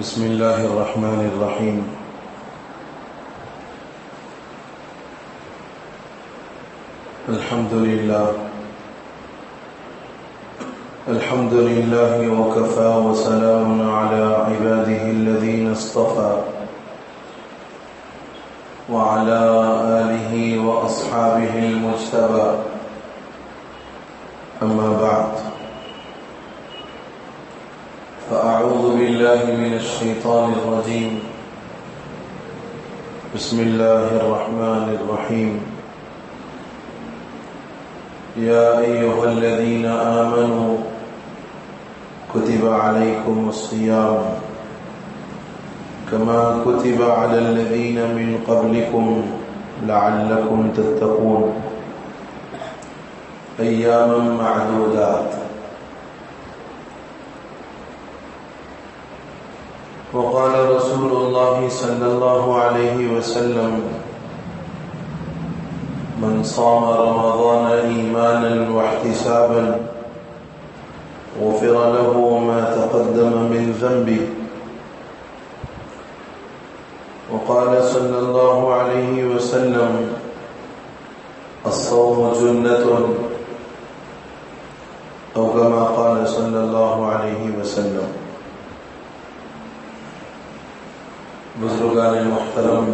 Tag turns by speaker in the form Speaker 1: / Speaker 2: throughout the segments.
Speaker 1: بسم الله الرحمن الرحيم. الحمد لله وكفى وسلام على عباده الذين اصطفى وعلى آله وأصحابه المجتبى. أما بعد، فأعوذ بالله من الشيطان الرجيم. بسم الله الرحمن الرحيم. يا أيها الذين آمنوا كتب عليكم الصيام كما كتب على الذين من قبلكم لعلكم تتقون أياما معدودات. وقال رسول الله صلى الله عليه وسلم: من صام رمضان إيمانا واحتسابا غفر له ما تقدم من ذنبه. وقال صلى الله عليه وسلم: الصوم جنة، أو كما قال صلى الله عليه وسلم. بزرگان محترم،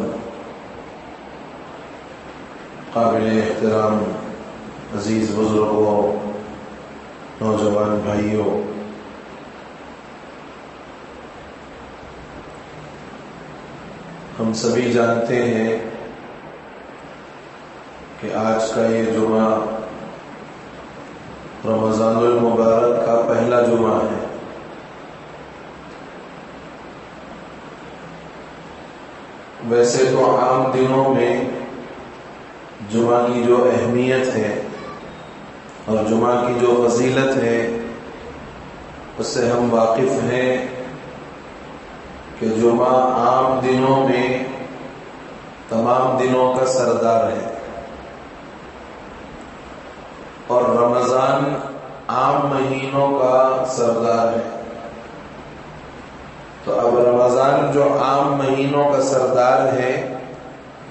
Speaker 1: قابل احترام عزیز بزرگوں، نوجوان بھائیوں، ہم سبھی جانتے ہیں کہ آج کا یہ جمعہ رمضان المبارک کا پہلا جمعہ ہے۔ ویسے تو عام دنوں میں جمعہ کی جو اہمیت ہے اور جمعہ کی جو فضیلت ہے اس سے ہم واقف ہیں کہ جمعہ عام دنوں میں تمام دنوں کا سردار ہے، اور رمضان عام مہینوں کا سردار ہے۔ تو اب رمضان جو عام مہینوں کا سردار ہے،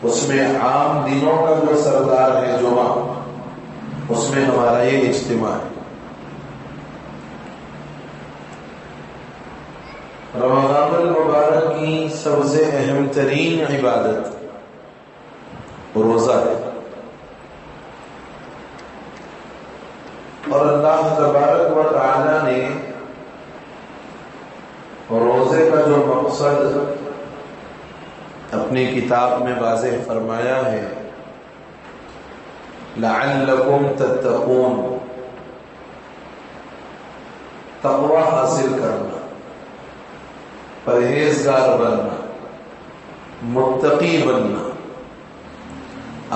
Speaker 1: اس میں عام دنوں کا جو سردار ہے جمعہ، اس میں ہمارا یہ اجتماع ہے۔ رمضان المبارک کی سب سے اہم ترین عبادت روزہ ہے، اور اللہ تبارک و تعالی نے روزے کا جو مقصد اپنی کتاب میں واضح فرمایا ہے، لعلکم تتقون، تقوی حاصل کرنا، پرہیزگار بننا، متقی بننا،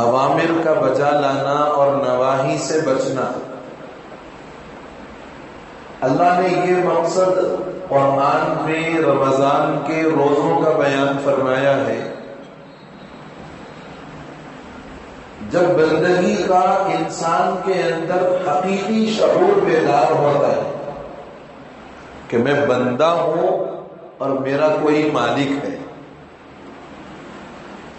Speaker 1: اوامر کا بجا لانا اور نواہی سے بچنا۔ اللہ نے یہ مقصد قرآن میں رمضان کے روزوں کا بیان فرمایا ہے۔ جب بندگی کا انسان کے اندر حقیقی شعور بیدار ہوتا ہے کہ میں بندہ ہوں اور میرا کوئی مالک ہے،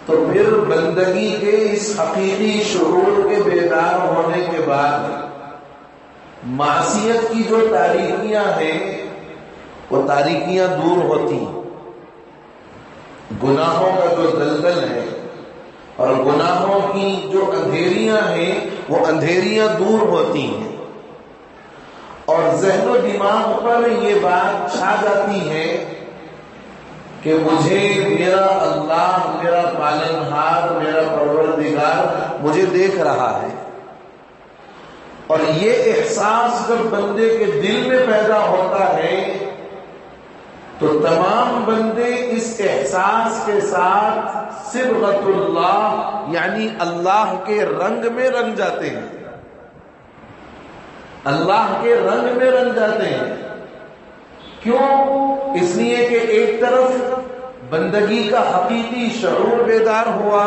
Speaker 1: تو پھر بندگی کے اس حقیقی شعور کے بیدار ہونے کے بعد معصیت کی جو تاریکیاں ہیں وہ تاریکیاں دور ہوتی ہیں، گناہوں کا جو دلدل ہے اور گناہوں کی جو اندھیریاں ہیں وہ اندھیریاں دور ہوتی ہیں، اور ذہن و دماغ پر یہ بات چھا جاتی ہے کہ مجھے میرا اللہ، میرا پالنہار، میرا پروردگار مجھے دیکھ رہا ہے۔ اور یہ احساس جب بندے کے دل میں پیدا ہوتا ہے تو تمام بندے اس احساس کے ساتھ صبغۃ اللہ یعنی اللہ کے رنگ میں رنگ جاتے ہیں، اللہ کے رنگ میں رنگ جاتے ہیں۔ کیوں؟ اس لیے کہ ایک طرف بندگی کا حقیقی شعور بیدار ہوا،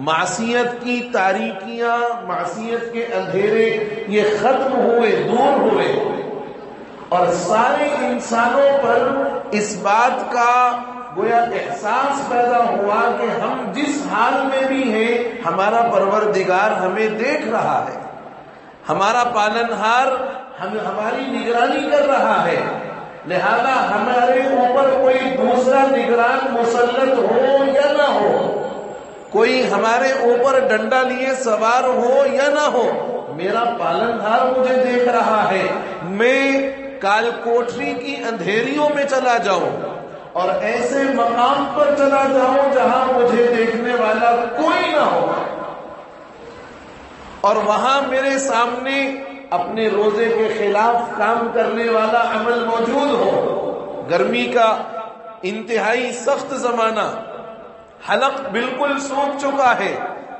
Speaker 1: معصیت کی تاریکیاں، معصیت کے اندھیرے یہ ختم ہوئے، دور ہوئے، اور سارے انسانوں پر اس بات کا گویا احساس پیدا ہوا کہ ہم جس حال میں بھی ہیں ہمارا پروردگار ہمیں دیکھ رہا ہے، ہمارا پالنہار ہماری نگرانی کر رہا ہے، لہذا ہمارے اوپر کوئی دوسرا نگران مسلط ہو یا نہ ہو، کوئی ہمارے اوپر ڈنڈا لیے سوار ہو یا نہ ہو، میرا پالنہار مجھے دیکھ رہا ہے۔ میں کال کوٹری کی اندھیریوں میں چلا جاؤں اور ایسے مقام پر چلا جاؤں جہاں مجھے دیکھنے والا کوئی نہ ہو، اور وہاں میرے سامنے اپنے روزے کے خلاف کام کرنے والا عمل موجود ہو۔ گرمی کا انتہائی سخت زمانہ، حلق بالکل سوکھ چکا ہے،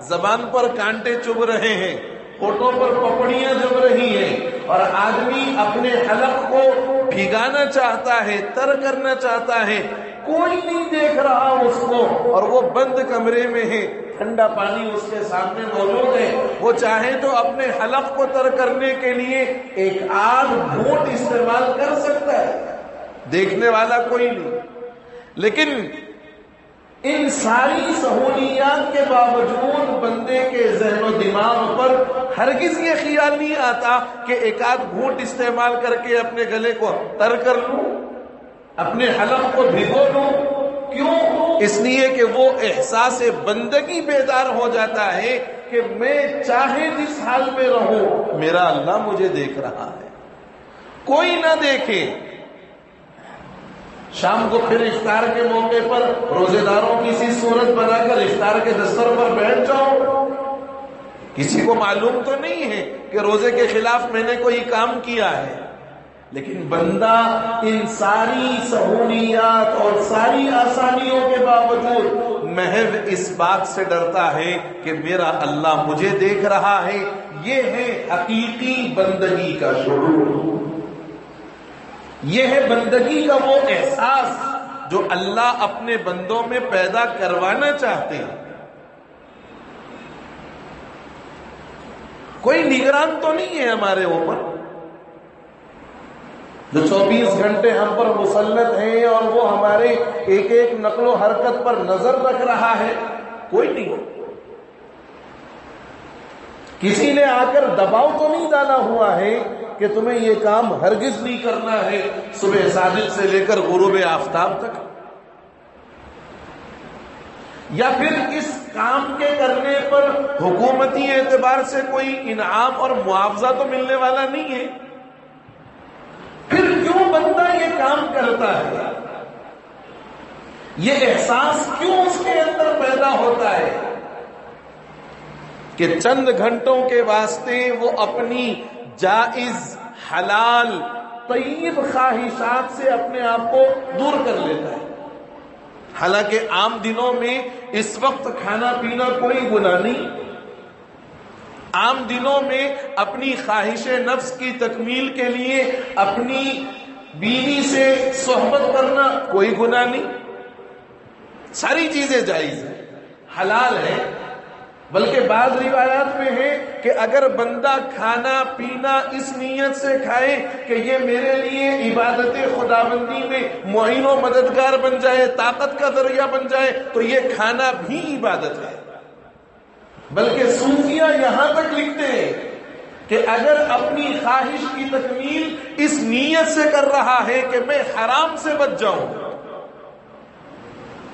Speaker 1: زبان پر کانٹے چبھ رہے ہیں، ہونٹوں پر پپڑیاں جم رہی ہیں، اور آدمی اپنے حلق کو بھگانا چاہتا ہے، تر کرنا چاہتا ہے، کوئی نہیں دیکھ رہا اس کو، اور وہ بند کمرے میں ہے، ٹھنڈا پانی اس کے سامنے موجود ہے، وہ چاہے تو اپنے حلق کو تر کرنے کے لیے ایک آدھ گھونٹ استعمال کر سکتا ہے، دیکھنے والا کوئی نہیں۔ لیکن ان ساری سہولیات کے باوجود بندے کے ذہن و دماغ پر ہرگز یہ خیال نہیں آتا کہ ایک آدھ گھونٹ استعمال کر کے اپنے گلے کو تر کر لوں، اپنے حلق کو بھگو لوں۔ کیوں؟ اس لیے کہ وہ احساس بندگی بیدار ہو جاتا ہے کہ میں چاہے جس حال میں رہوں میرا اللہ مجھے دیکھ رہا ہے، کوئی نہ دیکھے۔ شام کو پھر افطار کے موقع پر روزے داروں کی سی صورت بنا کر افطار کے دستر پر بیٹھ جاؤ، کسی کو معلوم تو نہیں ہے کہ روزے کے خلاف میں نے کوئی کام کیا ہے، لیکن بندہ ان ساری سہولیات اور ساری آسانیوں کے باوجود محض اس بات سے ڈرتا ہے کہ میرا اللہ مجھے دیکھ رہا ہے۔ یہ ہے حقیقی بندگی کا شعور، یہ ہے بندگی کا وہ احساس جو اللہ اپنے بندوں میں پیدا کروانا چاہتے ہیں۔ کوئی نگران تو نہیں ہے ہمارے اوپر جو 24 گھنٹے ہم پر مسلط ہیں اور وہ ہمارے ایک ایک نقل و حرکت پر نظر رکھ رہا ہے، کوئی نہیں۔ کسی نے آ کر دباؤ تو نہیں ڈالا ہوا ہے کہ تمہیں یہ کام ہرگز نہیں کرنا ہے صبح صادق سے لے کر غروب آفتاب تک، یا پھر اس کام کے کرنے پر حکومتی اعتبار سے کوئی انعام اور معاوضہ تو ملنے والا نہیں ہے۔ پھر کیوں بندہ یہ کام کرتا ہے؟ یہ احساس کیوں اس کے اندر پیدا ہوتا ہے کہ چند گھنٹوں کے واسطے وہ اپنی جائز، حلال، طیب خواہشات سے اپنے آپ کو دور کر لیتا ہے؟ حالانکہ عام دنوں میں اس وقت کھانا پینا کوئی گناہ نہیں، عام دنوں میں اپنی خواہش نفس کی تکمیل کے لیے اپنی بیوی سے صحبت کرنا کوئی گناہ نہیں، ساری چیزیں جائز ہیں، حلال ہیں۔ بلکہ بعض روایات میں ہے کہ اگر بندہ کھانا پینا اس نیت سے کھائے کہ یہ میرے لیے عبادت خداوندی میں معین و مددگار بن جائے، طاقت کا ذریعہ بن جائے، تو یہ کھانا بھی عبادت ہے۔ بلکہ صوفیہ یہاں تک لکھتے ہیں کہ اگر اپنی خواہش کی تکمیل اس نیت سے کر رہا ہے کہ میں حرام سے بچ جاؤں،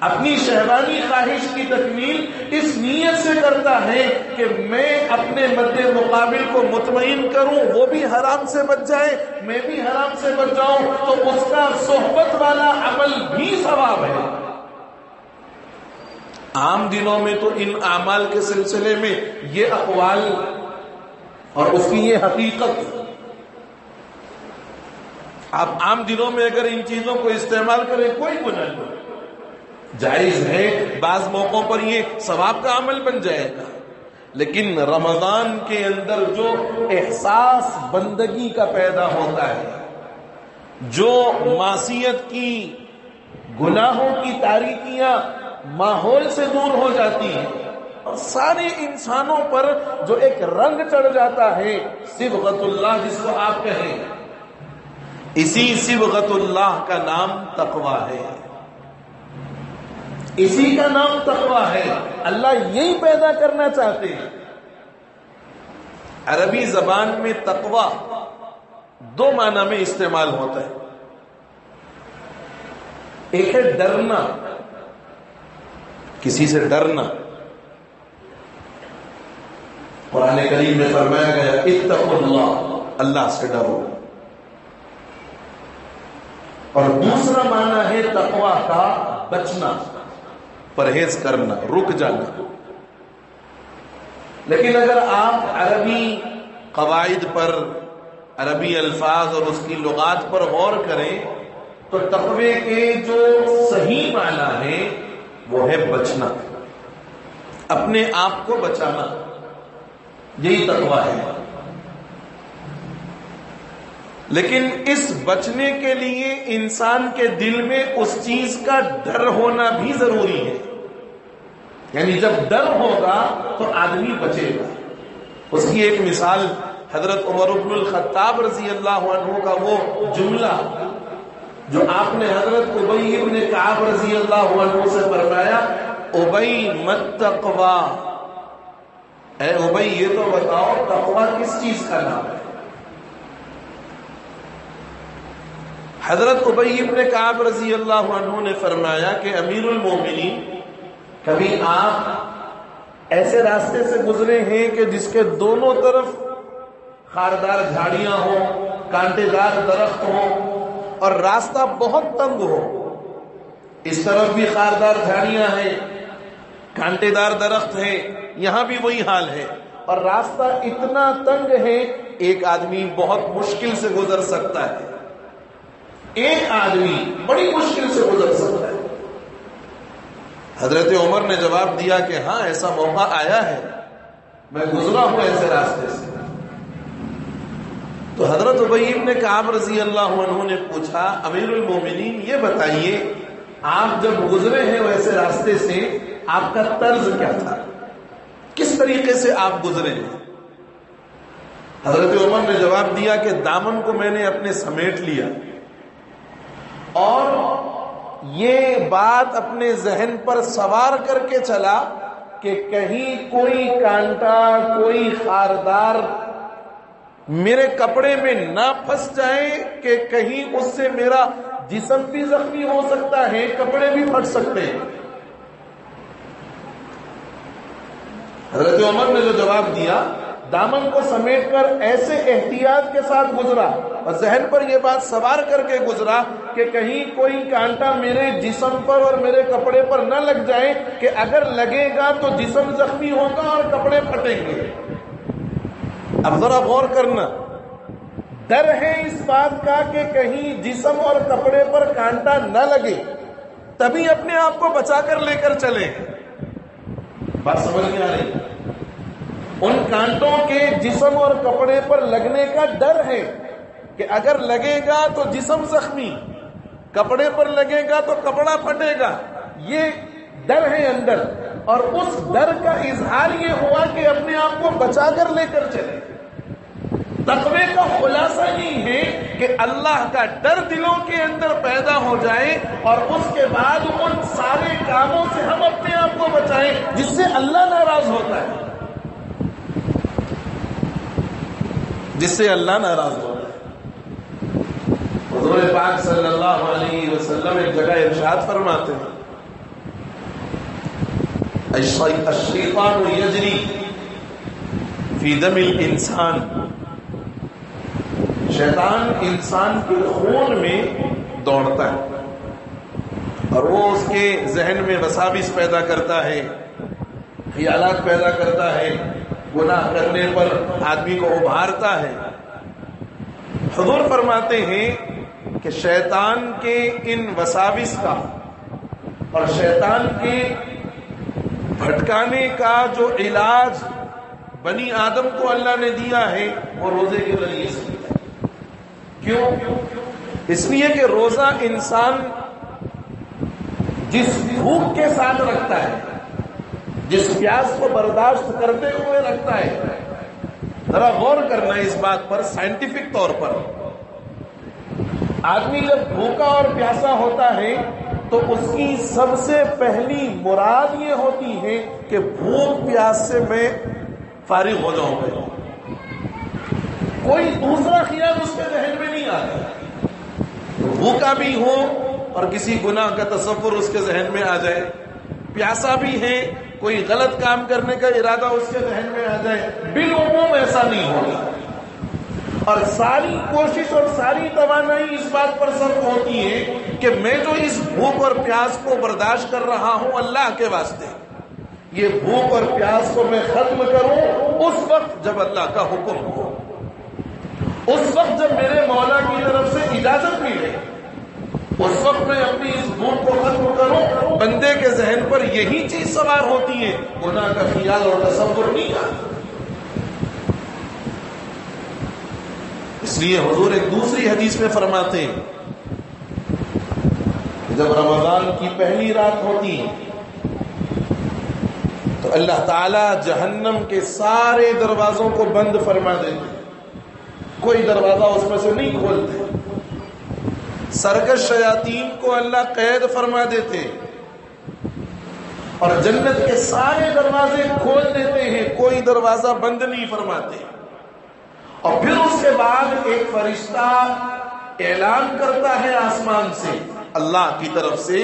Speaker 1: اپنی شہوانی خواہش کی تکمیل اس نیت سے کرتا ہے کہ میں اپنے مد مقابل کو مطمئن کروں، وہ بھی حرام سے بچ جائے، میں بھی حرام سے بچ جاؤں، تو اس کا صحبت والا عمل بھی ثواب ہے۔ عام دنوں میں تو ان اعمال کے سلسلے میں یہ اقوال اور اس کی یہ حقیقت، آپ عام دنوں میں اگر ان چیزوں کو استعمال کریں کوئی گناہ نہیں، جائز ہے، بعض موقعوں پر یہ ثواب کا عمل بن جائے گا۔ لیکن رمضان کے اندر جو احساس بندگی کا پیدا ہوتا ہے، جو معصیت کی، گناہوں کی تاریکیاں ماحول سے دور ہو جاتی ہیں اور سارے انسانوں پر جو ایک رنگ چڑھ جاتا ہے، صبغت اللہ جس کو آپ کہیں، اسی صبغت اللہ کا نام تقوی ہے، اسی کا نام تقوی ہے۔ اللہ یہی پیدا کرنا چاہتے ہیں۔ عربی زبان میں تقوی دو معنی میں استعمال ہوتا ہے۔ ایک ہے ڈرنا، کسی سے ڈرنا۔ قرآن کریم میں فرمایا گیا اتقوا اللہ، اللہ سے ڈرو۔ اور دوسرا معنی ہے تقوی کا بچنا، پرہیز کرنا، رک جانا۔ لیکن اگر آپ عربی قواعد پر، عربی الفاظ اور اس کی لغات پر غور کریں تو تقوی کے جو صحیح معنی ہے وہ ہے بچنا، اپنے آپ کو بچانا، یہی تقوی ہے۔ لیکن اس بچنے کے لیے انسان کے دل میں اس چیز کا ڈر ہونا بھی ضروری ہے۔ یعنی جب ڈر ہوگا تو آدمی بچے گا۔ اس کی ایک مثال حضرت عمر بن الخطاب رضی اللہ عنہ کا وہ جملہ جو آپ نے حضرت ابی بن کعب رضی اللہ عنہ سے فرمایا، ابی مت تقوی، اے ابی یہ تو بتاؤ تقوی کس چیز کا نام ہے؟ حضرت ابی بن کعب رضی اللہ عنہ نے فرمایا کہ امیر المومنین، کبھی آپ ایسے راستے سے گزرے ہیں کہ جس کے دونوں طرف خاردار جھاڑیاں ہوں، کانٹے دار درخت ہوں اور راستہ بہت تنگ ہو؟ اس طرف بھی خاردار جھاڑیاں ہیں، کانٹے دار درخت ہیں، یہاں بھی وہی حال ہے، اور راستہ اتنا تنگ ہے ایک آدمی بہت مشکل سے گزر سکتا ہے، ایک آدمی بڑی مشکل سے گزر سکتا ہے۔ حضرت عمر نے جواب دیا کہ ہاں ایسا موقع آیا ہے، میں گزرا ہوں ایسے راستے سے۔ تو حضرت ابی بن کعب رضی اللہ عنہ نے پوچھا، امیر المومنین یہ بتائیے آپ جب گزرے ہیں ویسے راستے سے آپ کا طرز کیا تھا، کس طریقے سے آپ گزرے ہیں؟ حضرت عمر نے جواب دیا کہ دامن کو میں نے اپنے سمیٹ لیا اور یہ بات اپنے ذہن پر سوار کر کے چلا کہ کہیں کوئی کانٹا، کوئی خاردار میرے کپڑے میں نہ پھنس جائے کہ کہیں اس سے میرا جسم بھی زخمی ہو سکتا ہے، کپڑے بھی پھٹ سکتے ہیں۔ حضرت عمر نے جو جواب دیا، دامن کو سمیٹ کر ایسے احتیاط کے ساتھ گزرا اور ذہن پر یہ بات سوار کر کے گزرا کہ کہیں کوئی کانٹا میرے جسم پر اور میرے کپڑے پر نہ لگ جائے کہ اگر لگے گا تو جسم زخمی ہوگا اور کپڑے پھٹیں گے۔ اب ذرا غور کرنا، ڈر ہے اس بات کا کہ کہیں جسم اور کپڑے پر کانٹا نہ لگے، تبھی اپنے آپ کو بچا کر لے کر چلے۔ بات سمجھ میں آ رہی؟ ان کانٹوں کے جسم اور کپڑے پر لگنے کا ڈر ہے کہ اگر لگے گا تو جسم زخمی، کپڑے پر لگے گا تو کپڑا پھٹے گا، یہ ڈر ہے اندر، اور اس ڈر کا اظہار یہ ہوا کہ اپنے آپ کو بچا کر لے کر چلے۔ تقوی کا خلاصہ یہ ہے کہ اللہ کا ڈر دلوں کے اندر پیدا ہو جائے اور اس کے بعد ان سارے کاموں سے ہم اپنے آپ کو بچائیں جس سے اللہ ناراض ہوتا ہے، جس سے اللہ ناراض ہوتا ہے۔ حضور پاک صلی اللہ علیہ وسلم ایک جگہ ارشاد فرماتے ہیں، الشیطان یجری فی دم الانسان، شیطان انسان کے خون میں دوڑتا ہے اور وہ اس کے ذہن میں وساوس پیدا کرتا ہے، خیالات پیدا کرتا ہے، گناہ کرنے پر آدمی کو ابھارتا ہے۔ حضور فرماتے ہیں کہ شیطان کے ان وساوس کا اور شیطان کے بھٹکانے کا جو علاج بنی آدم کو اللہ نے دیا ہے وہ روزے کے ذریعے سے دیا ہے۔ کیوں؟ اس لیے کہ روزہ انسان جس بھوک کے ساتھ رکھتا ہے، جس پیاس کو برداشت کرتے ہوئے رکھتا ہے، ذرا غور کرنا اس بات پر سائنٹیفک طور پر آدمی جب بھوکا اور پیاسا ہوتا ہے تو اس کی سب سے پہلی مراد یہ ہوتی ہے کہ بھوک پیاس سے میں فارغ ہو جاؤں گا. کوئی دوسرا خیال اس کے ذہن میں نہیں آتا. بھوکا بھی ہو اور کسی گناہ کا تصور اس کے ذہن میں آ جائے, پیاسا بھی ہے, کوئی غلط کام کرنے کا ارادہ اس کے ذہن میں آ جائے, بالعموم ایسا نہیں ہوگا. اور ساری کوشش اور ساری توانائی اس بات پر صرف ہوتی ہے کہ میں جو اس بھوک اور پیاس کو برداشت کر رہا ہوں اللہ کے واسطے, یہ بھوک اور پیاس کو میں ختم کروں اس وقت جب اللہ کا حکم ہو, اس وقت جب میرے مولا کی طرف سے اجازت ملے, اس وقت میں اپنی اس بھوک کو ختم کروں. بندے کے ذہن پر یہی چیز سوار ہوتی ہے, گناہ کا خیال اور تصور نہیں آتا. اس لیے حضور ایک دوسری حدیث میں فرماتے ہیں جب رمضان کی پہلی رات ہوتی ہے تو اللہ تعالی جہنم کے سارے دروازوں کو بند فرما دیتے, کوئی دروازہ اس میں سے نہیں کھولتے. سرکش شیاطین کو اللہ قید فرما دیتے اور جنت کے سارے دروازے کھول دیتے ہیں, کوئی دروازہ بند نہیں فرماتے. اور پھر اس کے بعد ایک فرشتہ اعلان کرتا ہے آسمان سے اللہ کی طرف سے,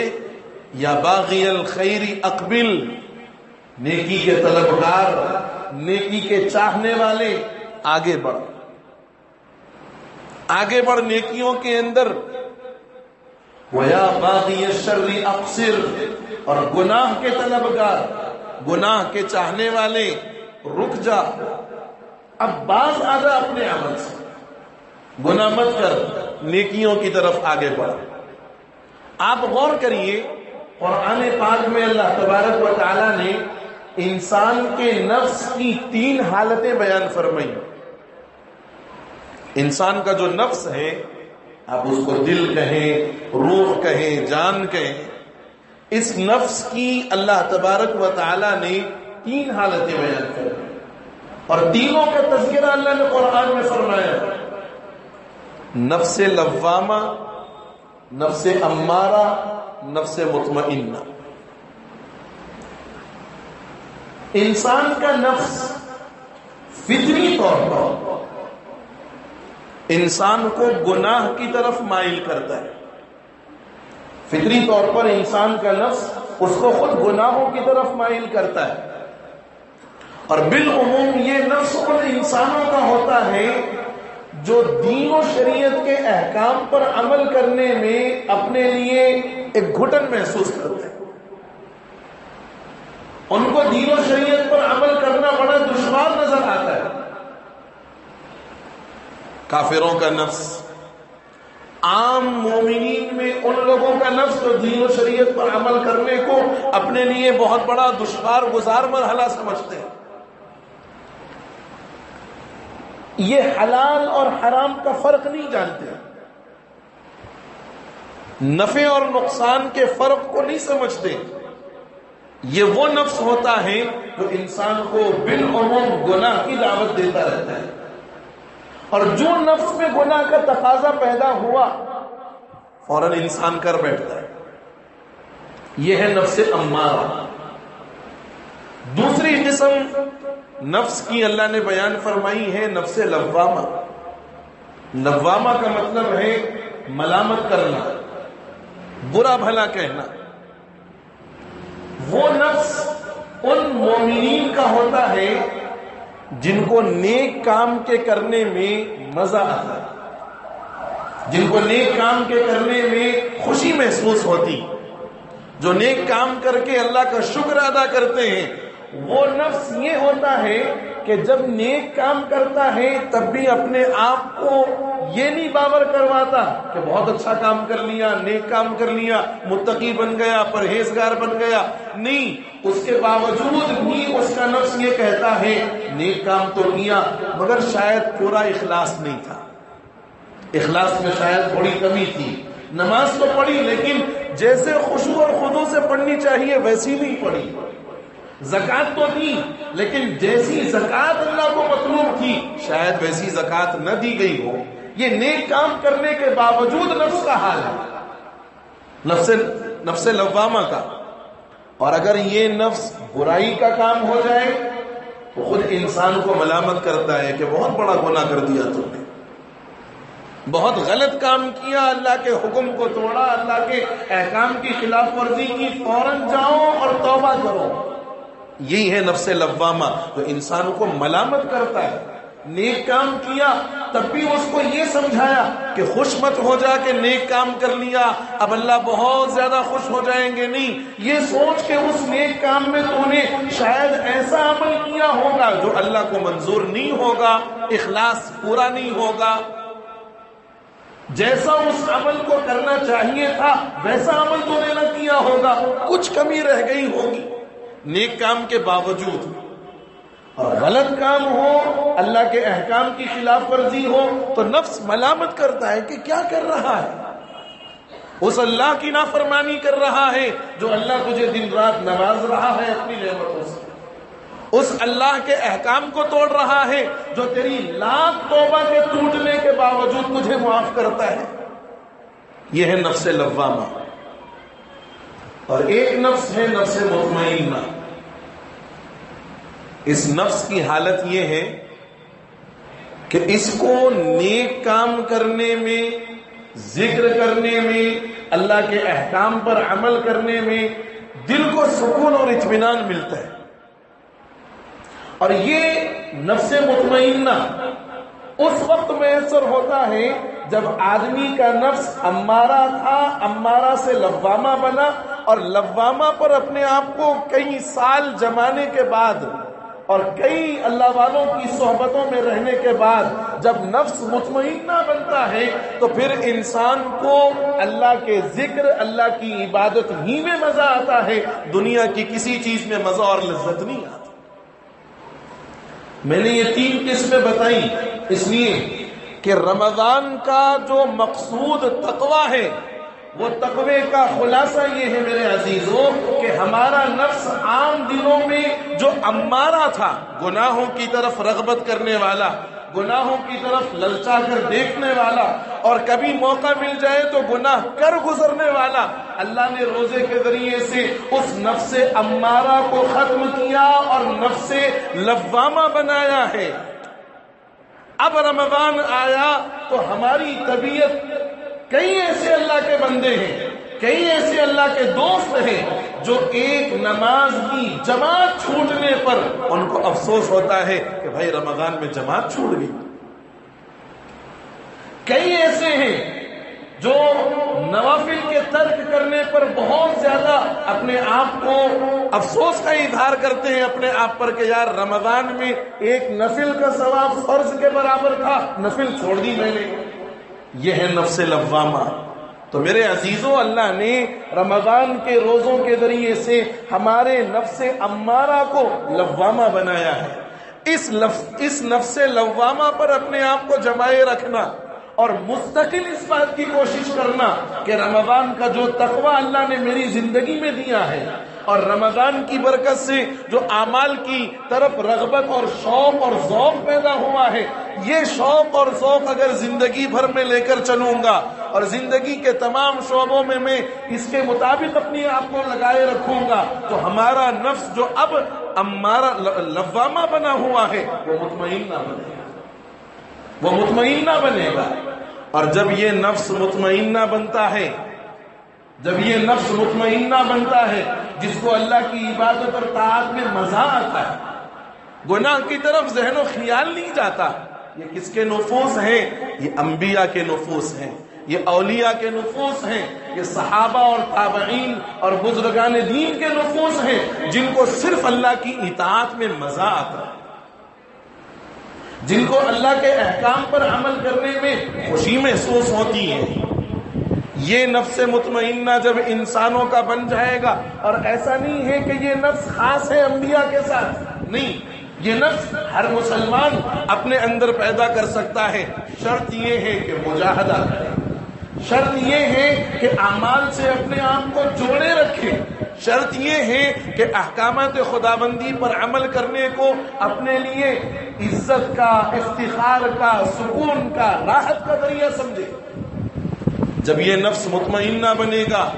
Speaker 1: یا باغی الخیر اقبل, نیکی کے طلبگار, نیکی کے چاہنے والے آگے بڑھ, آگے بڑھ نیکیوں کے اندر. وَيَا بَاغِيَ الشَّرِّ أَقْصِرْ, اور گناہ کے طلبگار, گناہ کے چاہنے والے رک جا, اب باز آ جا اپنے عمل سے, گناہ مت کر, نیکیوں کی طرف آگے بڑھ. آپ غور کریے قرآن پاک میں اللہ تبارک و تعالی نے انسان کے نفس کی 3 حالتیں بیان فرمائی. انسان کا جو نفس ہے, آپ اس کو دل کہیں, روح کہیں, جان کہیں, اس نفس کی اللہ تبارک و تعالی نے 3 حالتیں بیان فرمائی اور تینوں کا تذکرہ اللہ نے قرآن میں فرمایا. نفس لوامہ, نفس امارہ, نفس مطمئنہ. انسان کا نفس فطری طور پر انسان کو گناہ کی طرف مائل کرتا ہے. فطری طور پر انسان کا نفس اس کو خود گناہوں کی طرف مائل کرتا ہے. اور بالعموم یہ نفس ان انسانوں کا ہوتا ہے جو دین و شریعت کے احکام پر عمل کرنے میں اپنے لیے ایک گھٹن محسوس کرتے ہیں. ان کو دین و شریعت پر عمل کرنا بڑا دشوار نظر آتا ہے. کافروں کا نفس, عام مومنین میں ان لوگوں کا نفس جو دین و شریعت پر عمل کرنے کو اپنے لیے بہت بڑا دشوار گزار مرحلہ سمجھتے ہیں. یہ حلال اور حرام کا فرق نہیں جانتے, نفع اور نقصان کے فرق کو نہیں سمجھتے. یہ وہ نفس ہوتا ہے جو انسان کو بالعموم گناہ کی دعوت دیتا رہتا ہے, اور جو نفس میں گناہ کا تقاضا پیدا ہوا فوراً انسان کر بیٹھتا ہے. یہ ہے نفس امارہ. دوسری قسم نفس کی اللہ نے بیان فرمائی ہے نفس لوامہ. لوامہ کا مطلب ہے ملامت کرنا, برا بھلا کہنا. وہ نفس ان مومنین کا ہوتا ہے جن کو نیک کام کے کرنے میں مزہ آتا ہے, جن کو نیک کام کے کرنے میں خوشی محسوس ہوتی, جو نیک کام کر کے اللہ کا شکر ادا کرتے ہیں. وہ نفس یہ ہوتا ہے کہ جب نیک کام کرتا ہے تب بھی اپنے آپ کو یہ نہیں باور کرواتا کہ بہت اچھا کام کر لیا, نیک کام کر لیا, متقی بن گیا, پرہیزگار بن گیا. نہیں, اس کے باوجود بھی اس کا نفس یہ کہتا ہے نیک کام تو کیا مگر شاید پورا اخلاص نہیں تھا, اخلاص میں شاید تھوڑی کمی تھی. نماز تو پڑھی لیکن جیسے خشوع اور خضوع سے پڑھنی چاہیے ویسی نہیں پڑھی. زکات تو دی لیکن جیسی زکات اللہ کو مطلوب تھی شاید ویسی زکات نہ دی گئی ہو. یہ نیک کام کرنے کے باوجود نفس کا حال ہے، نفس لوامہ کا. اور اگر یہ نفس برائی کا کام ہو جائے تو خود انسان کو ملامت کرتا ہے کہ بہت بڑا گناہ کر دیا تم نے، بہت غلط کام کیا، اللہ کے حکم کو توڑا، اللہ کے احکام کی خلاف ورزی کی، فوراً جاؤ اور توبہ کرو. یہی ہے نفس لوامہ جو انسان کو ملامت کرتا ہے. نیک کام کیا تب بھی اس کو یہ سمجھایا کہ خوش مت ہو جا کہ نیک کام کر لیا اب اللہ بہت زیادہ خوش ہو جائیں گے، نہیں، یہ سوچ کہ اس نیک کام میں تو نے شاید ایسا عمل کیا ہوگا جو اللہ کو منظور نہیں ہوگا، اخلاص پورا نہیں ہوگا، جیسا اس عمل کو کرنا چاہیے تھا ویسا عمل تو نے نہ کیا ہوگا، کچھ کمی رہ گئی ہوگی نیک کام کے باوجود. اور غلط کام ہو، اللہ کے احکام کی خلاف ورزی ہو تو نفس ملامت کرتا ہے کہ کیا کر رہا ہے، اس اللہ کی نافرمانی کر رہا ہے جو اللہ تجھے دن رات نواز رہا ہے اپنی نعمتوں سے، اس اللہ کے احکام کو توڑ رہا ہے جو تیری لاکھ توبہ کے ٹوٹنے کے باوجود تجھے معاف کرتا ہے. یہ ہے نفس لوامہ. اور ایک نفس ہے نفس مطمئنہ. اس نفس کی حالت یہ ہے کہ اس کو نیک کام کرنے میں، ذکر کرنے میں، اللہ کے احکام پر عمل کرنے میں دل کو سکون اور اطمینان ملتا ہے. اور یہ نفس مطمئنہ اس وقت میسر ہوتا ہے جب آدمی کا نفس امارہ تھا، امارہ سے لوامہ بنا، اور لوامہ پر اپنے آپ کو کئی سال جمانے کے بعد اور کئی اللہ والوں کی صحبتوں میں رہنے کے بعد جب نفس مطمئنہ بنتا ہے تو پھر انسان کو اللہ کے ذکر، اللہ کی عبادت ہی میں مزہ آتا ہے، دنیا کی کسی چیز میں مزہ اور لذت نہیں آتی. میں نے یہ 3 قسمیں بتائیں اس لیے کہ رمضان کا جو مقصود تقوی ہے وہ تقوی کا خلاصہ یہ ہے میرے عزیزوں کہ ہمارا نفس عام دنوں میں جو امارہ تھا، گناہوں کی طرف رغبت کرنے والا، گناہوں کی طرف للچا کر دیکھنے والا، اور کبھی موقع مل جائے تو گناہ کر گزرنے والا، اللہ نے روزے کے ذریعے سے اس نفس امارہ کو ختم کیا اور نفس لوامہ بنایا ہے. اب رمضان آیا تو ہماری طبیعت، کئی ایسے اللہ کے بندے ہیں، کئی ایسے اللہ کے دوست ہیں جو ایک نماز کی جماعت چھوٹنے پر ان کو افسوس ہوتا ہے کہ بھائی رمضان میں جماعت چھوٹ گئی. کئی ایسے ہیں جو نوافل کے ترک کرنے پر بہت زیادہ اپنے آپ کو افسوس کا اظہار کرتے ہیں اپنے آپ پر کہ یار رمضان میں ایک نفل کا ثواب فرض کے برابر تھا، نفل چھوڑ دی میں نے. یہ ہے نفس لوامہ. تو میرے عزیزوں، اللہ نے رمضان کے روزوں کے ذریعے سے ہمارے نفس امارہ کو لوامہ بنایا ہے. اس نفس لوامہ پر اپنے آپ کو جمائے رکھنا اور مستقل اس بات کی کوشش کرنا کہ رمضان کا جو تقوی اللہ نے میری زندگی میں دیا ہے اور رمضان کی برکت سے جو اعمال کی طرف رغبت اور شوق اور ذوق پیدا ہوا ہے، یہ شوق اور ذوق اگر زندگی بھر میں لے کر چلوں گا اور زندگی کے تمام شعبوں میں اس کے مطابق اپنی آپ کو لگائے رکھوں گا تو ہمارا نفس جو اب امارہ لوامہ بنا ہوا ہے وہ مطمئنہ بنے گا، وہ مطمئنہ بنے گا. اور جب یہ نفس مطمئنہ بنتا ہے، جب یہ نفس مطمئنہ بنتا ہے جس کو اللہ کی عبادت اور طاعت میں مزہ آتا ہے، گناہ کی طرف ذہن و خیال نہیں جاتا. یہ کس کے نفوس ہیں؟ یہ انبیاء کے نفوس ہیں، یہ اولیاء کے نفوس ہیں، یہ صحابہ اور تابعین اور بزرگان دین کے نفوس ہیں جن کو صرف اللہ کی اطاعت میں مزہ آتا ہے، جن کو اللہ کے احکام پر عمل کرنے میں خوشی محسوس ہوتی ہے. یہ نفس مطمئنہ جب انسانوں کا بن جائے گا، اور ایسا نہیں ہے کہ یہ نفس خاص ہے انبیاء کے ساتھ، نہیں، یہ نفس ہر مسلمان اپنے اندر پیدا کر سکتا ہے. شرط یہ ہے کہ مجاہدہ کرے، شرط یہ ہے کہ اعمال سے اپنے آپ کو جوڑے رکھے، شرط یہ ہے کہ احکامات خداوندی پر عمل کرنے کو اپنے لیے عزت کا، افتخار کا، سکون کا، راحت کا ذریعہ سمجھے۔ جب یہ نفس مطمئنہ بنے گا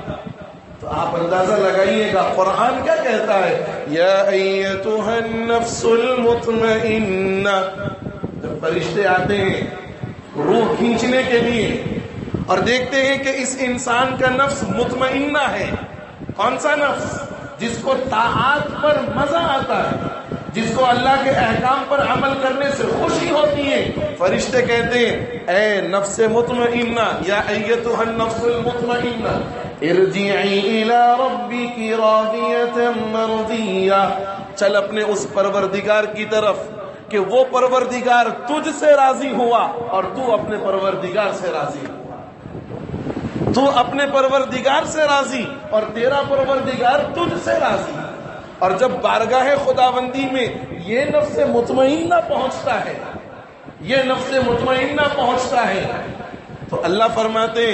Speaker 1: تو آپ اندازہ لگائیے گا قرآن کیا کہتا ہے، یا ایتھا النفس المطمئنہ۔ جب فرشتے آتے ہیں روح کھینچنے کے لیے اور دیکھتے ہیں کہ اس انسان کا نفس مطمئنہ ہے، کون سا نفس؟ جس کو طاعات پر مزہ آتا ہے، جس کو اللہ کے احکام پر عمل کرنے سے خوشی ہوتی ہے۔ فرشتے کہتے ہیں اے نفس مطمئنہ، یا ایتھا النفس المطمئنہ ارجعی الی ربک راضیۃ مرضیہ، چل اپنے اس پروردگار کی طرف کہ وہ پروردگار تجھ سے راضی ہوا اور تو اپنے پروردگار سے راضی ہوا، تو اپنے پروردگار سے راضی اور تیرا پروردگار تجھ سے راضی۔ اور جب بارگاہ خداوندی میں یہ نفس مطمئنہ پہنچتا ہے، یہ نفس مطمئنہ پہنچتا ہے تو اللہ فرماتے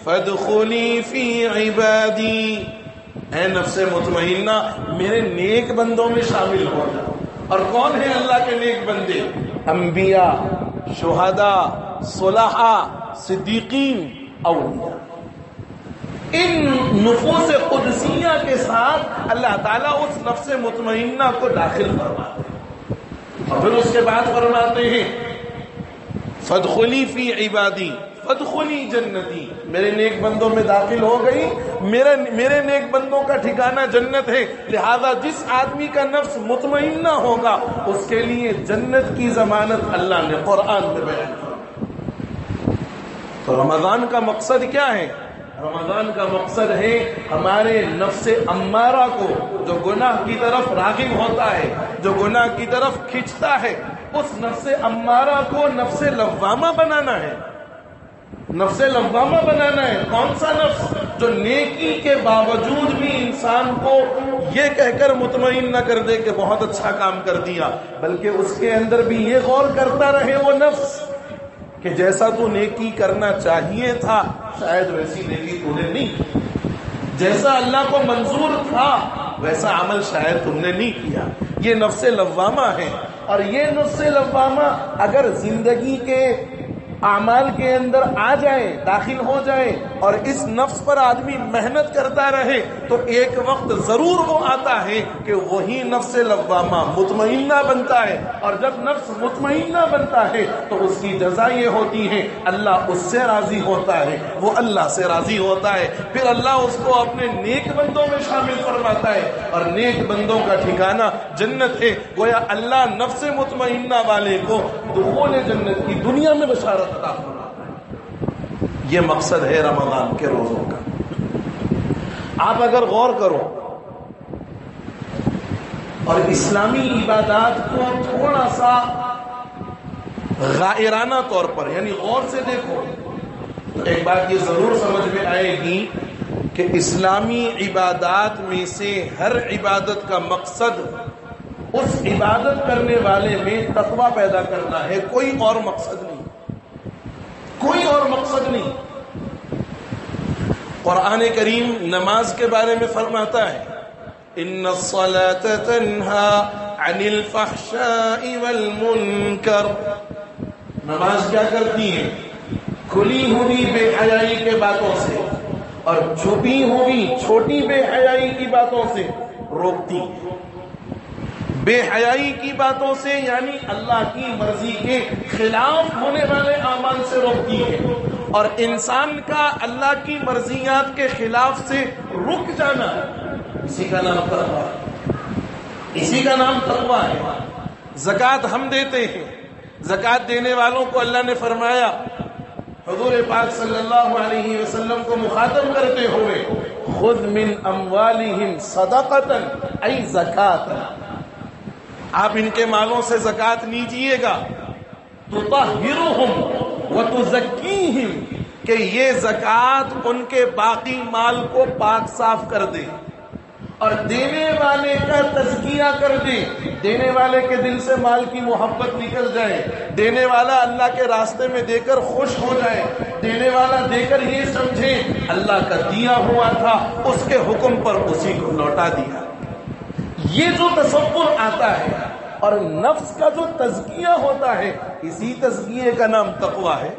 Speaker 1: فادخلی فی عبادی، اے نفس مطمئنہ میرے نیک بندوں میں شامل ہو جاؤ۔ اور کون ہیں اللہ کے نیک بندے؟ انبیاء، شہداء، صلحاء، صدیقین، اولیاء۔ ان نفوس قدسیہ کے ساتھ اللہ تعالیٰ اس نفس مطمئنہ کو داخل فرماتے ہیں اور پھر اس کے بعد فرماتے ہیں فادخلی فی عبادی فادخلی جنتی، میرے نیک بندوں میں داخل ہو گئی، میرے نیک بندوں کا ٹھکانہ جنت ہے، لہذا جس آدمی کا نفس مطمئنہ ہوگا اس کے لیے جنت کی ضمانت اللہ نے قرآن میں بیان کی۔ تو رمضان کا مقصد کیا ہے؟ رمضان کا مقصد ہے ہمارے نفس امارہ کو جو گناہ کی طرف راغب ہوتا ہے، جو گناہ کی طرف کھینچتا ہے، اس نفس امارہ کو نفس لوامہ بنانا ہے، نفس لوامہ بنانا ہے۔ کون سا نفس؟ جو نیکی کے باوجود بھی انسان کو یہ کہہ کر مطمئن نہ کر دے کہ بہت اچھا کام کر دیا، بلکہ اس کے اندر بھی یہ غور کرتا رہے وہ نفس کہ جیسا تو نیکی کرنا چاہیے تھا شاید ویسی نیکی تو نے نہیں کی، جیسا اللہ کو منظور تھا ویسا عمل شاید تم نے نہیں کیا۔ یہ نفس لوامہ ہے، اور یہ نفس لوامہ اگر زندگی کے اعمال کے اندر آ جائے، داخل ہو جائے، اور اس نفس پر آدمی محنت کرتا رہے تو ایک وقت ضرور وہ آتا ہے کہ وہی نفس لوامہ مطمئنہ بنتا ہے، اور جب نفس مطمئنہ بنتا ہے تو اس کی جزا یہ ہوتی ہے اللہ اس سے راضی ہوتا ہے، وہ اللہ سے راضی ہوتا ہے، پھر اللہ اس کو اپنے نیک بندوں میں شامل فرماتا ہے، اور نیک بندوں کا ٹھکانہ جنت ہے۔ گویا اللہ نفس مطمئنہ والے کو دخول جنت کی دنیا میں بشارت عطا فرماتا ہے۔ یہ مقصد ہے رمضان کے روزوں کا۔ آپ اگر غور کرو اور اسلامی عبادات کو تھوڑا سا غائرانہ طور پر یعنی غور سے دیکھو تو ایک بات یہ ضرور سمجھ میں آئے گی کہ اسلامی عبادات میں سے ہر عبادت کا مقصد اس عبادت کرنے والے میں تقویٰ پیدا کرنا ہے، کوئی اور مقصد نہیں، کوئی اور مقصد نہیں۔ قرآن کریم نماز کے بارے میں فرماتا ہے ان الصلاة تنہی عن الفحشاء والمنکر، نماز کیا کرتی ہے؟ کھلی ہوئی بے حیائی کے باتوں سے اور چھپی ہوئی چھوٹی بے حیائی کی باتوں سے روکتی ہے۔ بے حیائی کی باتوں سے یعنی اللہ کی مرضی کے خلاف ہونے والے اعمال سے روکتی ہے، اور انسان کا اللہ کی مرضیات کے خلاف سے رک جانا اسی کا نام تقویٰ ہے، اسی کا نام تقویٰ ہے۔ زکوٰۃ ہم دیتے ہیں، زکوٰۃ دینے والوں کو اللہ نے فرمایا حضور پاک صلی اللہ علیہ وسلم کو مخاطب کرتے ہوئے خذ من اموالہم صدقۃ ای زکاۃ، آپ ان کے مالوں سے زکوٰۃ لیجیے گا، تطہرہم وتزکیہم، کہ یہ زکوٰۃ ان کے باقی مال کو پاک صاف کر دے اور دینے والے کا تزکیہ کر دے، دینے والے کے دل سے مال کی محبت نکل جائے، دینے والا اللہ کے راستے میں دے کر خوش ہو جائے، دینے والا دے کر یہ سمجھے اللہ کا دیا ہوا تھا، اس کے حکم پر اسی کو لوٹا دیا۔ یہ جو تصور آتا ہے اور نفس کا جو تزکیہ ہوتا ہے، اسی تزکیے کا نام تقویٰ ہے۔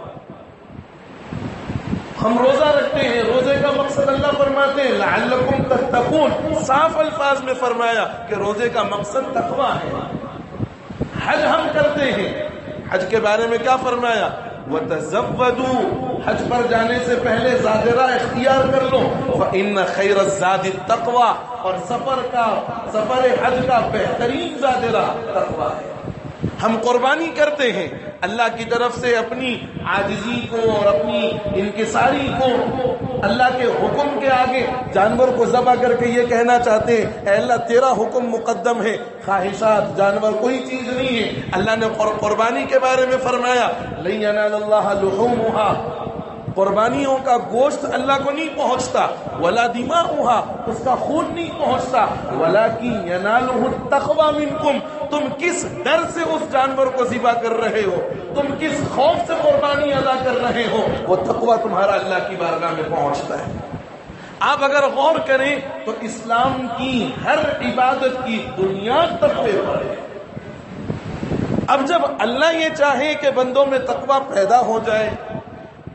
Speaker 1: ہم روزہ رکھتے ہیں، روزے کا مقصد اللہ فرماتے ہیں لعلکم تتقون، صاف الفاظ میں فرمایا کہ روزے کا مقصد تقویٰ ہے۔ حج ہم کرتے ہیں، حج کے بارے میں کیا فرمایا؟ وَتَزَوَّدُوا، حج پر جانے سے پہلے زادرہ اختیار کر لو، فَإِنَّ خَيْرَ الزَّادِ التَّقْوَىٰ، اور سفر حج کا بہترین زادرہ تقویٰ ہے۔ ہم قربانی کرتے ہیں اللہ کی طرف سے اپنی عاجزی کو اور اپنی انکساری کو اللہ کے حکم کے آگے جانور کو ذبح کر کے یہ کہنا چاہتے ہیں اے اللہ تیرا حکم مقدم ہے، خواہشات جانور کوئی چیز نہیں ہے۔ اللہ نے قربانی کے بارے میں فرمایا لَن يَنَالَ اللَّهَ لُحُومُهَا، قربانیوں کا گوشت اللہ کو نہیں پہنچتا، ولا دماؤها، اس کا خون نہیں پہنچتا، ولکن ینالہ التقویٰ منکم، تم کس ڈر سے اس جانور کو ذبح کر رہے ہو، تم کس خوف سے قربانی ادا کر رہے ہو، وہ تقویٰ تمہارا اللہ کی بارگاہ میں پہنچتا ہے۔ آپ اگر غور کریں تو اسلام کی ہر عبادت کی بنیاد تقوی پر ہے۔ اب جب اللہ یہ چاہے کہ بندوں میں تقویٰ پیدا ہو جائے،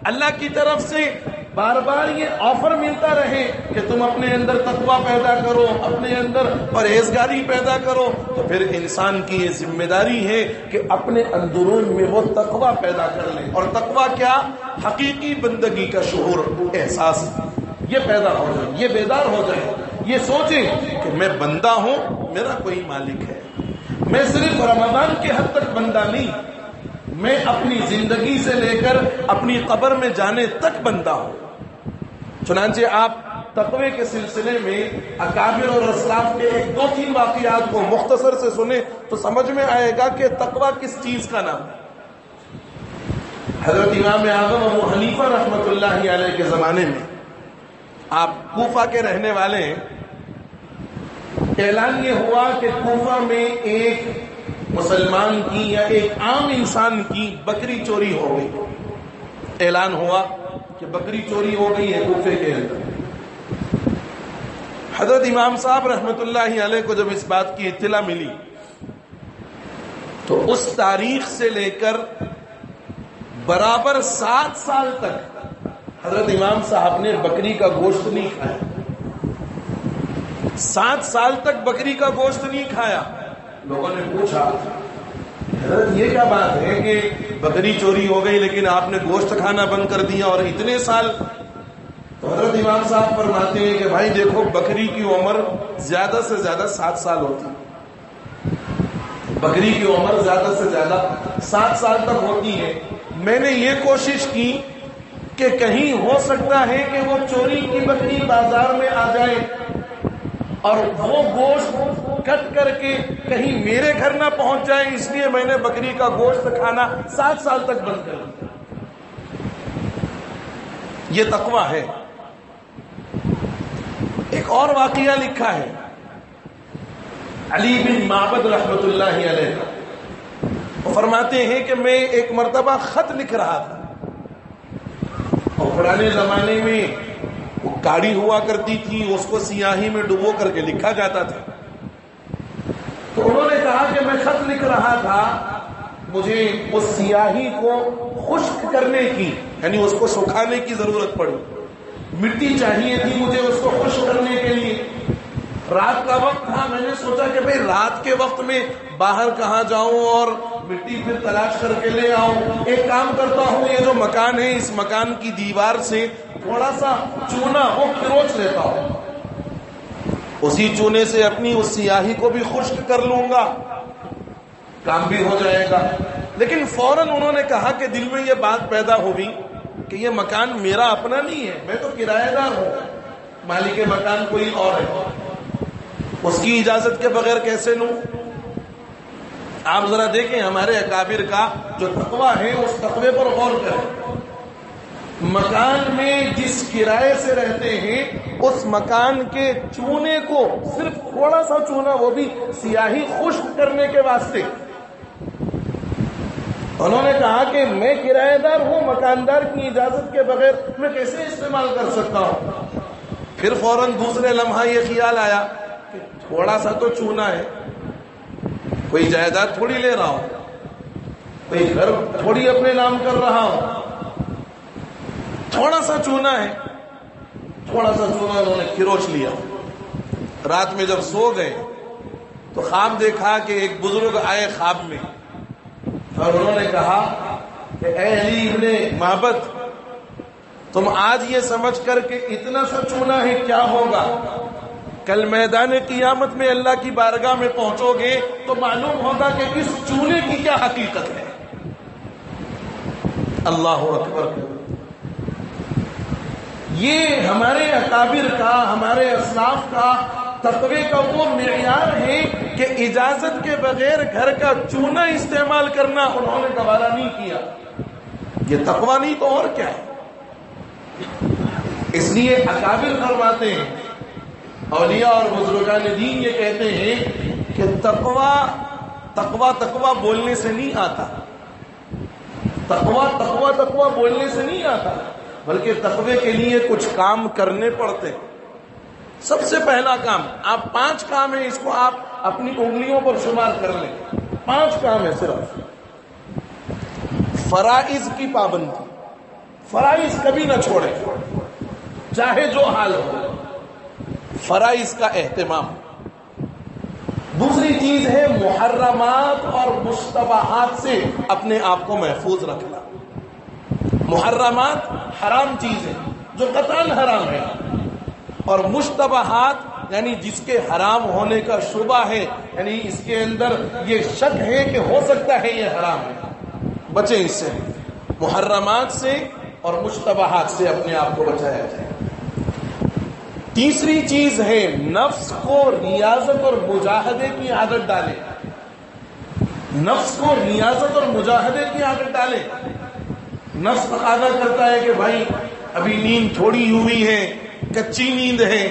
Speaker 1: اللہ کی طرف سے بار بار یہ آفر ملتا رہے کہ تم اپنے اندر تقویٰ پیدا کرو، اپنے اندر پرہیزگاری پیدا کرو، تو پھر انسان کی یہ ذمہ داری ہے کہ اپنے اندرون میں وہ تقویٰ پیدا کر لے۔ اور تقویٰ کیا؟ حقیقی بندگی کا شعور، احساس یہ پیدا ہو جائے، یہ بیدار ہو جائے، یہ سوچے کہ میں بندہ ہوں، میرا کوئی مالک ہے، میں صرف رمضان کے حد تک بندہ نہیں، میں اپنی زندگی سے لے کر اپنی قبر میں جانے تک بندہ ہوں۔ چنانچہ آپ تقوی کے سلسلے میں اکابر اور اسلاف کے ایک دو تین واقعات کو مختصر سے سنیں تو سمجھ میں آئے گا کہ تقوی کس چیز کا نام ہے۔ حضرت امام اعظم ابو حنیفہ رحمۃ اللہ علیہ کے زمانے میں، آپ کوفہ کے رہنے والے ہیں، اعلان یہ ہوا کہ کوفہ میں ایک مسلمان کی یا ایک عام انسان کی بکری چوری ہو گئی۔ اعلان ہوا کہ بکری چوری ہو گئی ہے کوفے کے اندر۔ حضرت امام صاحب رحمت اللہ علیہ کو جب اس بات کی اطلاع ملی تو اس تاریخ سے لے کر برابر 7 سال تک حضرت امام صاحب نے بکری کا گوشت نہیں کھایا۔ 7 سال تک بکری کا گوشت نہیں کھایا۔ لوگوں نے پوچھا حضرت یہ کیا بات ہے کہ بکری چوری ہو گئی لیکن آپ نے گوشت کھانا بند کر دیا اور اتنے سال؟ تو حضرت امام صاحب فرماتے ہیں کہ بھائی دیکھو، بکری کی عمر زیادہ سے زیادہ 7 سال ہوتی ہے، بکری کی عمر زیادہ سے زیادہ 7 سال تک ہوتی ہے۔ میں نے یہ کوشش کی کہ کہیں ہو سکتا ہے کہ وہ چوری کی بکری بازار میں آ جائے اور وہ گوشت کٹ کر کے کہیں میرے گھر نہ پہنچ جائے، اس لیے میں نے بکری کا گوشت کھانا 7 سال تک بند کر دیا۔ یہ تقویٰ ہے۔ ایک اور واقعہ لکھا ہے علی بن معبد رحمت اللہ علیہ کا، وہ فرماتے ہیں کہ میں ایک مرتبہ خط لکھ رہا تھا، اور پرانے زمانے میں وہ گاڑی ہوا کرتی تھی، اس کو سیاہی میں ڈبو کر کے لکھا جاتا تھا۔ تو انہوں نے کہا کہ میں خط لکھ رہا تھا، مجھے اس سیاہی کو خشک کرنے کی، یعنی اس کو سکھانے کی ضرورت پڑی، مٹی چاہیے تھی مجھے اس کو خشک کرنے کے لیے۔ رات کا وقت تھا، میں نے سوچا کہ بھئی رات کے وقت میں باہر کہاں جاؤں اور مٹی پھر تلاش کر کے لے آؤں۔ ایک کام کرتا ہوں، یہ جو مکان ہے اس مکان کی دیوار سے تھوڑا سا چونا وہ کھروچ لیتا ہوں، اسی چونے سے اپنی اس سیاہی کو بھی خشک کر لوں گا، کام بھی ہو جائے گا۔ لیکن فوراً انہوں نے کہا کہ دل میں یہ بات پیدا ہوئی کہ یہ مکان میرا اپنا نہیں ہے، میں تو کرایہ دار ہوں، مالک مکان کوئی اور ہے، اس کی اجازت کے بغیر کیسے لوں؟ آپ ذرا دیکھیں ہمارے اکابر کا جو تقویٰ ہے، اس تقوی پر غور کریں۔ مکان میں جس کرائے سے رہتے ہیں اس مکان کے چونے کو صرف تھوڑا سا چونا، وہ بھی سیاہی خشک کرنے کے واسطے، انہوں نے کہا کہ میں کرایہ دار ہوں، مکاندار کی اجازت کے بغیر میں کیسے استعمال کر سکتا ہوں؟ پھر فوراً دوسرے لمحہ یہ خیال آیا کہ تھوڑا سا تو چونا ہے، کوئی جائیداد تھوڑی لے رہا ہوں، کوئی گھر تھوڑی اپنے نام کر رہا ہوں، تھوڑا سا چونا ہے، تھوڑا سا چونا انہوں نے کھروچ لیا۔ رات میں جب سو گئے تو خواب دیکھا کہ ایک بزرگ آئے خواب میں اور انہوں نے کہا کہ اے علی ابن معبد، تم آج یہ سمجھ کر کہ اتنا سا چونا ہے کیا ہوگا، کل میدان قیامت میں اللہ کی بارگاہ میں پہنچو گے تو معلوم ہوگا کہ اس چونے کی کیا حقیقت ہے۔ اللہ اکبر۔ یہ ہمارے اکابر کا، ہمارے اسلاف کا تقوی کا وہ معیار ہے کہ اجازت کے بغیر گھر کا چونا استعمال کرنا انہوں نے گوارا نہیں کیا۔ یہ تقوی نہیں تو اور کیا ہے؟ اس لیے اکابر فرماتے ہیں، اولیاء اور بزرگان دین یہ کہتے ہیں کہ تقوی بولنے سے نہیں آتا، تقوی بولنے سے نہیں آتا، بلکہ تقوی کے لیے کچھ کام کرنے پڑتے ہیں۔ سب سے پہلا کام، آپ 5 کام ہیں، اس کو آپ اپنی انگلیوں پر شمار کر لیں، 5 کام ہے صرف۔ فرائض کی پابندی، فرائض کبھی نہ چھوڑیں چاہے جو حال ہو، فرائض کا اہتمام۔ دوسری چیز ہے محرمات اور مشتبہات سے اپنے آپ کو محفوظ رکھنا۔ محرمات حرام چیز ہے جو قطعاً حرام ہے، اور مشتبہات یعنی جس کے حرام ہونے کا شبہ ہے، یعنی اس کے اندر یہ شک ہے کہ ہو سکتا ہے یہ حرام ہے، بچیں اس سے۔ محرمات سے اور مشتبہات سے اپنے آپ کو بچایا جائے۔ تیسری چیز ہے نفس کو ریاضت اور مجاہدے کی عادت ڈالیں، نفس کو ریاضت اور مجاہدے کی عادت ڈالیں۔ نفس تقاضا کرتا ہے کہ بھائی ابھی نیند تھوڑی ہوئی ہے، کچی نیند ہے،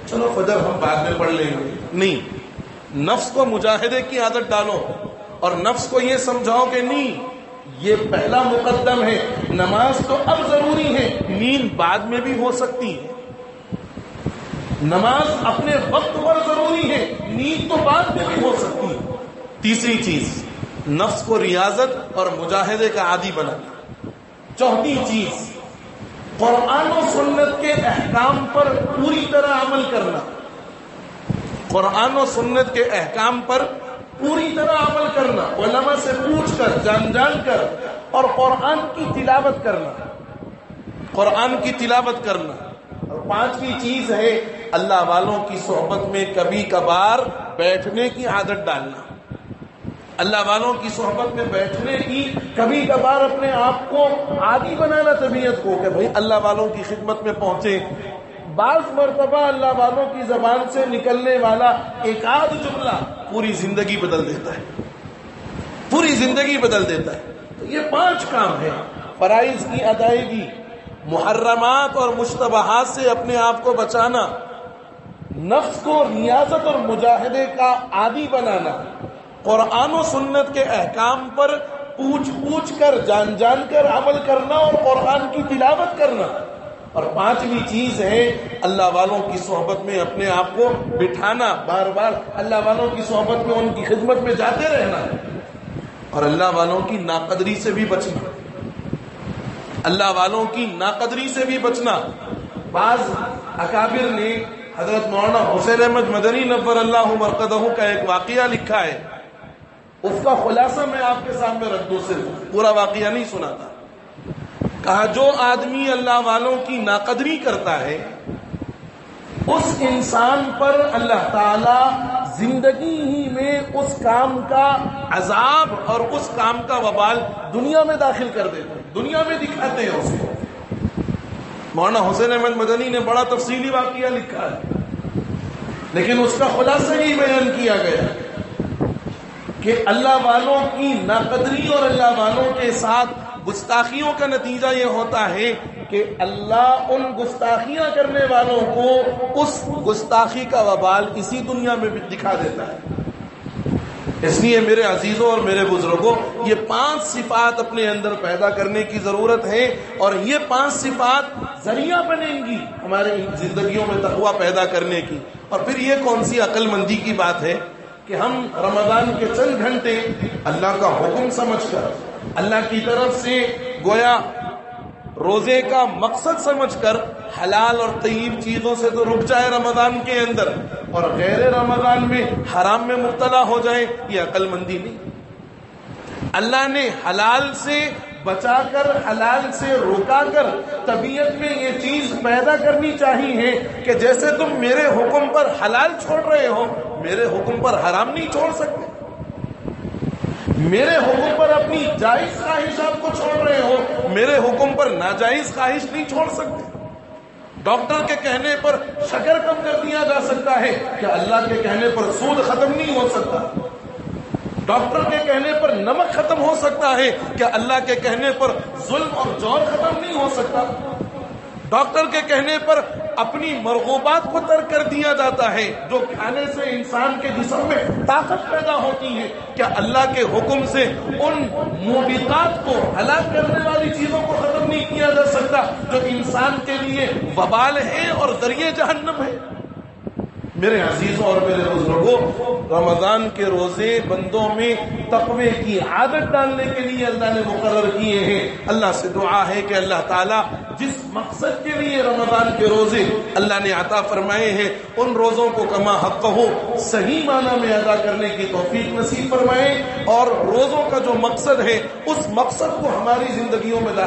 Speaker 1: چلو فجر ہم بعد میں پڑھ لیں گے، نہیں، نفس کو مجاہدے کی عادت ڈالو اور نفس کو یہ سمجھاؤ کہ نہیں، یہ پہلا مقدم ہے، نماز تو اب ضروری ہے، نیند بعد میں بھی ہو سکتی ہے، نماز اپنے وقت پر ضروری ہے، نیند تو بعد میں بھی ہو سکتی ہے۔ تیسری چیز نفس کو ریاضت اور مجاہدے کا عادی بنانا۔ چوتھی چیز قرآن و سنت کے احکام پر پوری طرح عمل کرنا، قرآن و سنت کے احکام پر پوری طرح عمل کرنا، علماء سے پوچھ کر، جان کر، اور قرآن کی تلاوت کرنا، قرآن کی تلاوت کرنا۔ اور 5ویں چیز ہے اللہ والوں کی صحبت میں کبھی کبھار بیٹھنے کی عادت ڈالنا، اللہ والوں کی صحبت میں بیٹھنے کی کبھی کبھار اپنے آپ کو عادی بنانا، طبیعت کو کہ بھئی اللہ والوں کی خدمت میں پہنچے۔ بعض مرتبہ اللہ والوں کی زبان سے نکلنے والا ایک آدھ جملہ پوری زندگی بدل دیتا ہے، پوری زندگی بدل دیتا ہے۔ تو یہ 5 کام ہیں، فرائض کی ادائیگی، محرمات اور مشتبہات سے اپنے آپ کو بچانا، نفس کو ریاضت اور مجاہدے کا عادی بنانا، قرآن و سنت کے احکام پر پوچھ کر، جان کر عمل کرنا اور قرآن کی تلاوت کرنا، اور 5ویں چیز ہے اللہ والوں کی صحبت میں اپنے آپ کو بٹھانا، بار بار اللہ والوں کی صحبت میں، ان کی خدمت میں جاتے رہنا، اور اللہ والوں کی ناقدری سے بھی بچنا، اللہ والوں کی ناقدری سے بھی بچنا۔ بعض اکابر نے حضرت مولانا حسین احمد مدنی نور اللہ مرقدہ کا ایک واقعہ لکھا ہے، اس کا خلاصہ میں آپ کے سامنے رکھ دوں، صرف پورا واقعہ نہیں سناتا۔ کہا جو آدمی اللہ والوں کی ناقدری کرتا ہے اس انسان پر اللہ تعالی زندگی ہی میں اس کام کا عذاب اور اس کام کا وبال دنیا میں داخل کر دیتے ہیں، دنیا میں دکھاتے ہیں اس کو۔ مولانا حسین احمد مدنی نے بڑا تفصیلی واقعہ لکھا ہے، لیکن اس کا خلاصہ ہی بیان کیا گیا کہ اللہ والوں کی ناقدری اور اللہ والوں کے ساتھ گستاخیوں کا نتیجہ یہ ہوتا ہے کہ اللہ ان گستاخیاں کرنے والوں کو اس گستاخی کا وبال اسی دنیا میں بھی دکھا دیتا ہے۔ اس لیے میرے عزیزوں اور میرے بزرگوں، یہ 5 صفات اپنے اندر پیدا کرنے کی ضرورت ہے، اور یہ 5 صفات ذریعہ بنیں گی ہمارے زندگیوں میں تقویٰ پیدا کرنے کی۔ اور پھر یہ کون سی عقل مندی کی بات ہے کہ ہم رمضان کے چند گھنٹے اللہ کا حکم سمجھ کر، اللہ کی طرف سے گویا روزے کا مقصد سمجھ کر حلال اور طیب چیزوں سے تو رک جائے رمضان کے اندر، اور غیر رمضان میں حرام میں مبتلا ہو جائے، یہ عقل مندی نہیں۔ اللہ نے حلال سے بچا کر، حلال سے روکا کر طبیعت میں یہ چیز پیدا کرنی چاہیے کہ جیسے تم میرے حکم پر حلال چھوڑ رہے ہو، میرے حکم پر حرام نہیں چھوڑ سکتے، میرے حکم پر اپنی جائز خواہشات کو چھوڑ رہے ہو، میرے حکم پر ناجائز خواہش نہیں چھوڑ سکتے۔ ڈاکٹر کے کہنے پر شکر کم کر دیا جا سکتا ہے، کہ اللہ کے کہنے پر سود ختم نہیں ہو سکتا۔ ڈاکٹر کے کہنے پر نمک ختم ہو سکتا ہے، کہ اللہ کے کہنے پر ظلم اور جور ختم نہیں ہو سکتا۔ ڈاکٹر کے کہنے پر اپنی مرغوبات کو ترک کر دیا جاتا ہے، جو کھانے سے انسان کے جسم میں طاقت پیدا ہوتی ہے۔ کیا اللہ کے حکم سے ان موبقات کو، ہلاک کرنے والی چیزوں کو ختم نہیں کیا جا سکتا جو انسان کے لیے وبال ہے اور ذریعہ جہنم ہے؟ میرے عزیزوں اور میرے بزرگوں، رمضان کے روزے بندوں میں تقوی کی عادت ڈالنے کے لیے اللہ نے مقرر کیے ہیں۔ اللہ سے دعا ہے کہ اللہ تعالیٰ جس مقصد کے لیے رمضان کے روزے اللہ نے عطا فرمائے ہیں، ان روزوں کو کما حق ہو صحیح معنی میں ادا کرنے کی توفیق نصیب فرمائے، اور روزوں کا جو مقصد ہے اس مقصد کو ہماری زندگیوں میں داخل